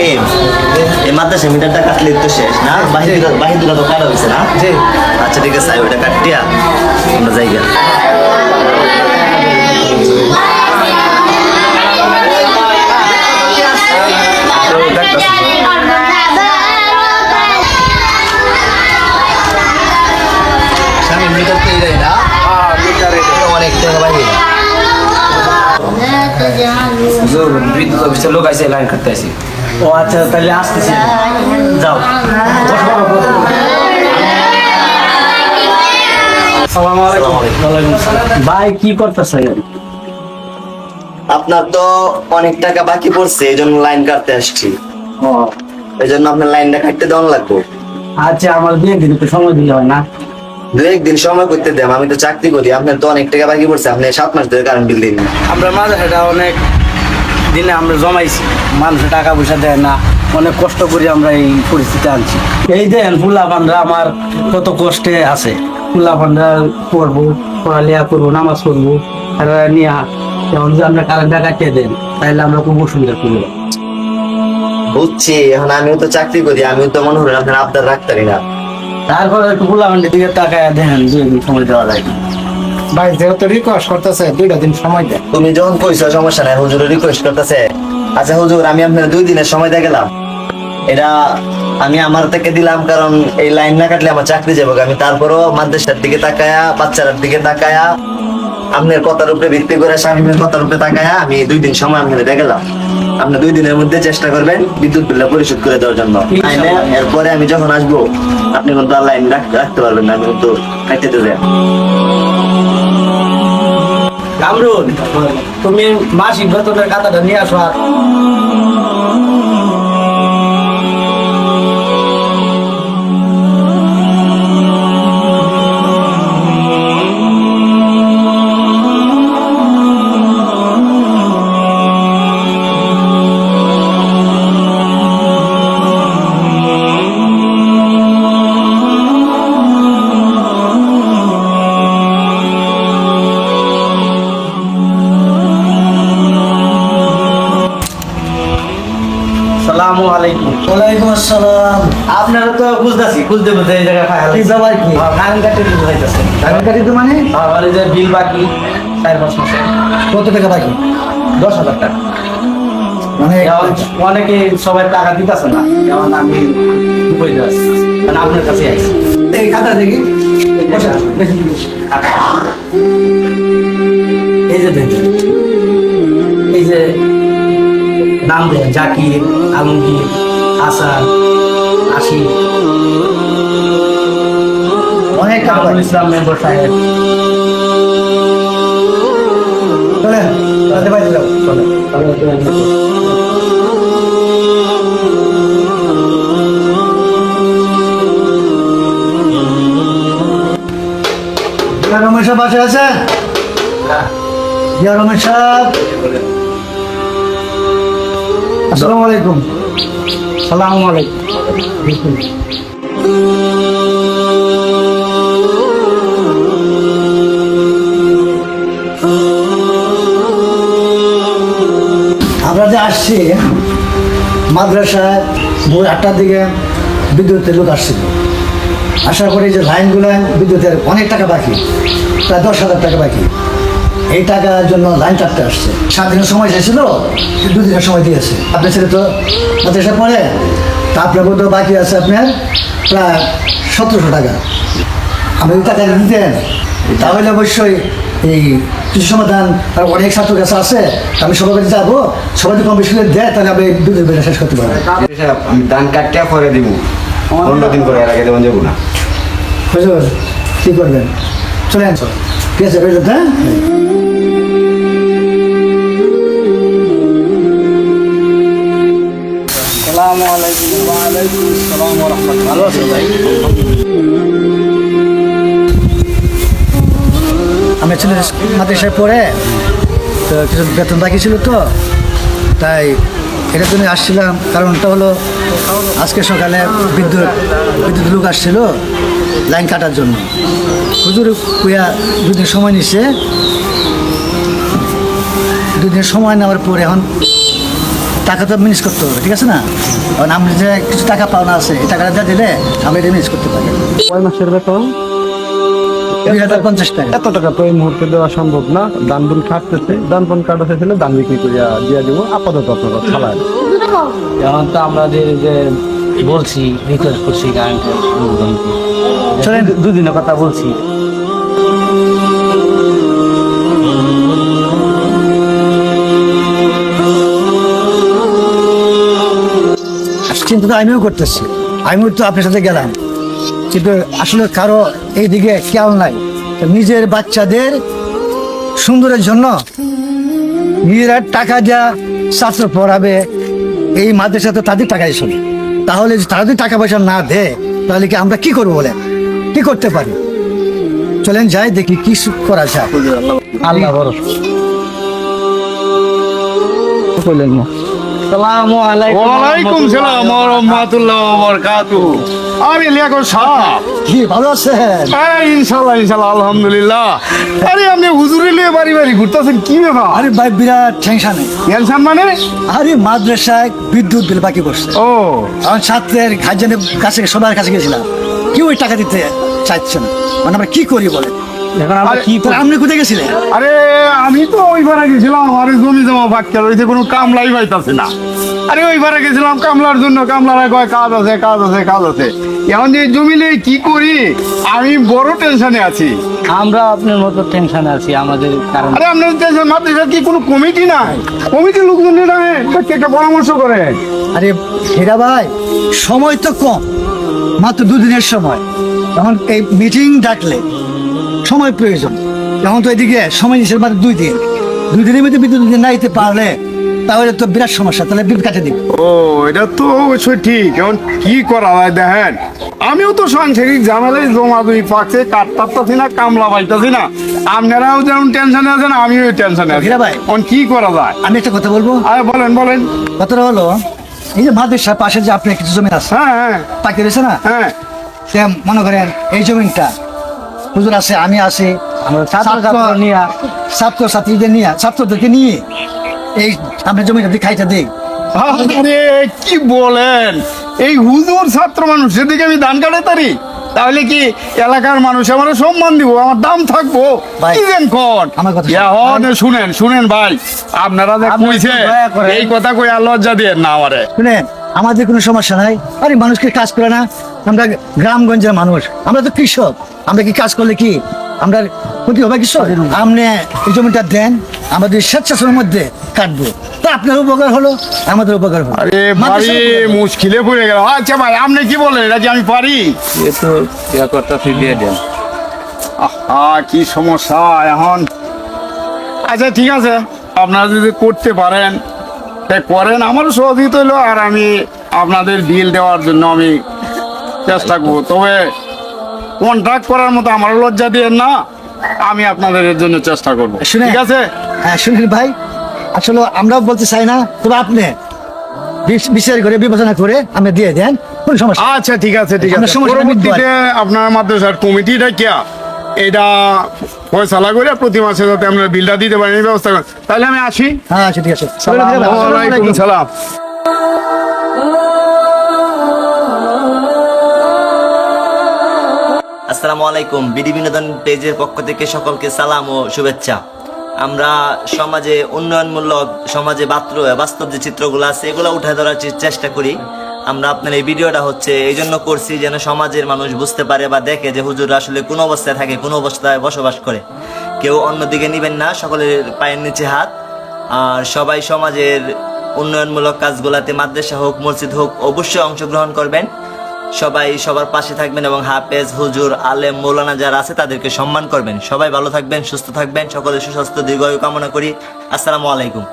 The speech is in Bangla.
সাহেব এই মাদ্রাসা মিটারটা কাটলে তো শেষ না? বাহিদুরা তো কাটা হয়েছে না? আচ্ছা ঠিক আছে, ওইটা কাটিয়া আমরা জায়গা মিটার পেয়ে যায় না? অনেক টাকা বাইরে বিদ্যুৎ অফিসের লোক আছে, লাইন কাটতে আসি। ও আচ্ছা, তাহলে আসতেছি, যাও। ভাই কি করতেছে? আপনার তো অনেক টাকা বাকি পড়ছে, এই জন্য লাইন কাটতে আসছি। এই জন্য আপনার লাইনটা কাটতে দেওয়া লাগবে। আচ্ছা, আমার বিয়ে দিন একটু সময় দিলে হয় না? 2-1 দিন সময় করতে দেন, আমি তো চাকরি করি। আপনার তো অনেক টাকা বাকি পড়ছে, আপনি 7 মাস ধরে কারেন্ট বিল দিন। আমরা মাঝে এটা অনেক দিনে আমরা জমাইছি, মানুষের টাকা পয়সা দেয় না, অনেক কষ্ট করে আমরা এই পরিস্থিতি আনছি। এই দেন ফুলা পান্ডা আমার কত কষ্টে আছে। ফুলা পান্ডা পড়বো, পড়ালেখা করবো, নামাজ পড়বো, আর নিয়ে যেমন যে আমরা কারেন্টটা কাটিয়ে দেন, তাহলে আমরা খুব অসুবিধা করবো। বুঝছি, এখন আমিও তো চাকরি করি, আমিও তো মনে করেন আপনার আবদার রাখতারি না। তারপরে একটু ফুলা পান্ডার দিকে তাকায় দেখেন, 2 দিন সময় দেওয়া যায়। ভাই যেহেতু রিকোয়েস্ট করতেছে 2টা দিন সময় দেন। তুমি যখন কইছো সমস্যা নাই, হুজুর রিকোয়েস্ট করতেছে। আচ্ছা হুজুর, আমি আপনার 2 দিনের সময় দিয়ে গেলাম। এটা আমি আমার থেকে দিলাম, কারণ এই লাইন না কাটলে আমার চাকরি যাবো। আমি তারপরও মাদ্রাসার দিকে তাকায়া, বাচ্চারার দিকে তাকায়া, আপনার কথার উপরে ভিত্তি করে, স্বামীর কথার উপরে তাকায়া আমি 2 দিন সময় আপনাদের দিয়ে গেলাম। আপনি 2 দিনের মধ্যে চেষ্টা করবেন বিদ্যুৎ বিল পরিশোধ করে দেওয়ার জন্য। এরপরে আমি যখন আসবো, আপনি কিন্তু আর লাইন রাখতে পারবেন না, আমি কিন্তু কাটতে দেবেন। কামরুল, তুমি মাসিক বেতনের খাতাটা নিয়ে আসো। আর আসসালামু আলাইকুম। ওয়ালাইকুম আসসালাম। আপনারা তো বুঝতেছি, বুঝতে এই জায়গায় ফাইল কি ব্যাপার কি? কারেন্ট কাটিয়ে দিতে হইতেছে। কারেন্ট কাটিতে মানে? আমার এই যে বিল বাকি 4-5 মাসে কত টাকা বাকি? 10,000 টাকা। মানে যেমন অনেকে সবাই টাকা দিতেছে না, যেমন আমি দুবাই যাচ্ছি, মানে আপনার কাছে আইছি। এই খাতা দেখি। এই যে দেখেন, এই যে নাম দেন জাকির, আলমগীর, হাসান, আশিক, অনেক টাকা কামরুল বাকি। ইসলাম মেম্বার সাহেব। চলেন, তাহলে বাইরে যাও। চলেন। রমেশ সাহেব বাসায় আছে? রমেশ সাহেব, আসসালামু আলাইকুম। সালামু আলাইকুম। আমরা যে আসছি মাদ্রাসায় ভোর 8টার দিকে বিদ্যুতের লোক আসছিল। আশা করি যে লাইনগুলো বিদ্যুতের অনেক টাকা বাকি, প্রায় 10,000 টাকা বাকি। এই টাকার জন্য লাইন কাটতে আসছে। 7 দিনের সময় এসেছিল, 2 দিনের সময় দিয়েছে। আপনার ছেলে তো মাদ্রাসা পড়ে, তা আপনার বোধহয় বাকি আছে আপনার প্রায় 1700 টাকা। আপনি ওই টাকা দিতেন, তাহলে অবশ্যই এই কিছু সমাধান। আর অনেক ছাত্র কাছে আছে, আমি সবার কাছে যাবো, সবাই যদি কম বেশি করে দেয়, তাহলে আমি বিদ্যুৎ বিল শেষ করতে পারবো। আমি ধান কাটতে পরে দিব, 15 দিন করে, এর আগে দেওয়া যাবো না। হুজুর কি করবেন? চলে আনছো, ঠিক আছে? হ্যাঁ, আসসালামু আলাইকুম। ওয়ালাইকুম আসসালাম ওয়া রাহমাতুল্লাহ। ভালো আছেন ভাই? আমি ছেলে মাদ্রাসায় পড়ে তো কিছু বেতন বাকি ছিল, তো তাই এটার জন্য আসছিলাম। কারণটা হলো আজকে সকালে বিদ্যুৎ লোক আসছিল লাইন কাটার জন্য। হুজুর কুইয়া 2 দিন সময় নিচ্ছে। 2 দিন সময় নেওয়ার পরে এখন টাকা তো ম্যানেজ করতে হবে, ঠিক আছে না? কারণ আমরা যে কিছু টাকা পাওনা আছে, এই টাকাটা যা দিলে আমরা এটা ম্যানেজ করতে পারি। কয় মাসের বেতন? 2050 টাকা। এত টাকা তো এই মুহূর্তে দেওয়া সম্ভব না। দান দুন কাটতেছে, দান পন কাটাতে ছিল দান বিক্রি করিয়া দিয়ে দেবো, আপাতত আপনারা চালায়। এখন তো আমাদের যে বলছি রিকোয়েস্ট করছি গানটা চলেন। দুদিনের কথা বলছি। চিন্তা তো আমিও করতেছি, আমিও তো আপনার সাথে গেলাম, কিন্তু আসলে কারো এইদিকে খেয়াল নাই। তো নিজের বাচ্চাদের সুন্দরের জন্য নিজেরা টাকা দেওয়া ছাত্র পড়াবে, এই মাদ্রাসা তো তাদের টাকাই চলে। তাহলে তারা যদি টাকা পয়সা না দেয় তাহলে কি আমরা কি করবো বলেন? কি করতে পারি? চলেন যাই দেখি কি করা যায়। আল্লাহ ভরসা। কইলেন না? আসসালামু আলাইকুম। ওয়ালাইকুম সালাম ওয়া রাহমাতুল্লাহি ওয়া বারাকাতুহু। আরে লিয়াকত সাহেব, কি ভালো আছেন? ইনশাআল্লাহ ইনশাআল্লাহ আলহামদুলিল্লাহ। আরে আপনি হুজুরে লিয়ে বাড়ি বাড়ি ঘুরতেছেন, কি ব্যাপার? আরে ভাই বিরাট টেনশনে। টেনশন মানে? আরে মাদ্রাসায় বিদ্যুৎ বিল বাকি পড়ছে। ও আমার ছাত্রের গার্জেনের কাছে সবার কাছে গেছিলাম, কেউ ওই টাকা দিতে চাইছে না। মানে আমরা কি করি বলে? এখন আমরা কি তো আপনি কোথায় গেছিলেন? আরে আমি তো ওই পাড়া গেছিলাম, আরে জমি জমা ভাগ রয়েছে, কোনো কামলাই পাইতাছে না। আরে ওই পাড়া গেছিলাম কামলার জন্য, কামলারা কয় কাজ আছে কাজ আছে কাজ আছে। এখন যে জমি নিয়ে কি করি, আমি বড় টেনশনে আছি। আমরা আপনার মতো টেনশনে আছি আমাদের কারণ। আরে আপনার টেনশন মাদ্রাসার কি কোনো কমিটি নাই? কমিটির লোকজন নিয়ে একটা পরামর্শ করে। আরে হেরা ভাই, সময় তো কম, মাত্র 2 দিনের সময়। তখন এই মিটিং ডাকলে সময় প্রয়োজন। এখন তো এদিকে সময় নিচ্ছে মাত্র 2 দিন। 2 দিনের মধ্যে বিদ্যুৎ দিতে না দিতে পারলে তাহলে তো বিরাট সমস্যা, তাহলে বিল কাটে দিবে। ও এটা তো অবশ্যই ঠিক। এখন কি করা হয় দেখেন, আমিও তো সাংসারিক ঝামেলায় জমা দুই পাচ্ছে, কাটতাছি না, কামলা পাইতাছি না। আপনারাও যেমন টেনশনে আছেন, আমিও টেনশনে আছি। হীরা ভাই, এখন কি করা যায়? আমি একটা কথা বলবো। আরে বলেন বলেন। কথাটা হলো, এই যে মাদ্রাসার পাশে যে আপনার কিছু জমি আছে, হ্যাঁ হ্যাঁ পাকি রয়েছে না, হ্যাঁ সে মনে করেন এই জমিটা হুজুর আছে, আমি আছি, আমরা ছাত্র নিয়ে ছাত্রছাত্রীদের নিয়ে, ছাত্রদেরকে নিয়ে এই আপনার জমিটা দিয়ে খাইতে দিই। আরে কি বলেন, এই হুজুর ছাত্র মানুষ, সেদিকে আমি ধান কাটে তারি, তাহলে কি এলাকার মানুষ আমার সম্মান দিব, আমার দাম থাকবো? ভাই, কি দেন কোন? আমার কথা শুনেন শুনেন ভাই, আপনারা যে আপনি কইছে একটু দয়া করেন। এই কথা কই আর লজ্জা দিয়ে না আমারে। শুনেন, আমাদের কোনো সমস্যা নাই। আরে মানুষকে কাজ করে না, আমরা গ্রামগঞ্জের মানুষ, আমরা তো কৃষক, আমরা কি কাজ করলে কি আমরা ক্ষতি হবে কিছু? আপনি এই জমিটা দেন, আমাদের স্বেচ্ছাসের মধ্যে কাটবো, তা আপনার উপকার হলো, আমাদের উপকার হলো। আরে ভাই মুশকিলে পড়ে গেল। আচ্ছা ভাই, আপনি কি বলেন, এটা কি আমি পারি? এ তো ইয়া করতেছি, দিয়ে দেন। কি সমস্যা এখন? আচ্ছা ঠিক আছে, আপনারা যদি করতে পারেন তাই করেন, আমারও সহযোগিতা হইলো, আর আমি আপনাদের বিল দেওয়ার জন্য আমি চেষ্টা করবো। তবে কন্ট্রাক্ট করার মতো আমারও লজ্জা দিয়ে না, আমি আপনাদের এর জন্য চেষ্টা করবো। শুনে- ঠিক আছে? হ্যাঁ শুনেন ভাই, আসলে আমরাও বলতে চাই না, তবে আপনি বিচার করে বিবেচনা করে আপনি দিয়ে দেন, কোনো সমস্যা নেই। আচ্ছা ঠিক আছে ঠিক আপনার আছে। সমস্যাটা পরবর্তীতে আপনার মাদ্রাসার কমিটিটা কিয়া এটা ফয়সালা করে প্রতি মাসে যাতে আপনার বিলটা দিতে পারেন এই ব্যবস্থা করেন। তাহলে আমি আসি। হ্যাঁ আচ্ছা ঠিক আছে। আসসালামু আলাইকুম সালাম। আসসালামু আলাইকুম। বিডি বিনোদন পেজের পক্ষ থেকে সকলকে সালাম ও শুভেচ্ছা। আমরা সমাজে উন্নয়নমূলক, সমাজে বাস্তব যে চিত্রগুলো আছে এগুলো উঠে ধরার চেষ্টা করি। আমরা আপনার এই ভিডিওটা হচ্ছে এই জন্য করছি যেন সমাজের মানুষ বুঝতে পারে বা দেখে যে হুজুর আসলে কোন অবস্থায় থাকে, কোন অবস্থায় বসবাস করে। কেউ অন্যদিকে নিবেন না, সকলের পায়ের নিচে হাত। আর সবাই সমাজের উন্নয়নমূলক কাজগুলাতে, মাদ্রাসা হোক মসজিদ হোক, অবশ্যই অংশগ্রহণ করবেন। সবাই সবার পাশে থাকবেন এবং হাফেজ, হুজুর, আলেম, মৌলানা যারা আছে তাদেরকে সম্মান করবেন। সবাই ভালো থাকবেন, সুস্থ থাকবেন, সকলের সুস্বাস্থ্য দীর্ঘায়ু কামনা করি। আসসালামু আলাইকুম।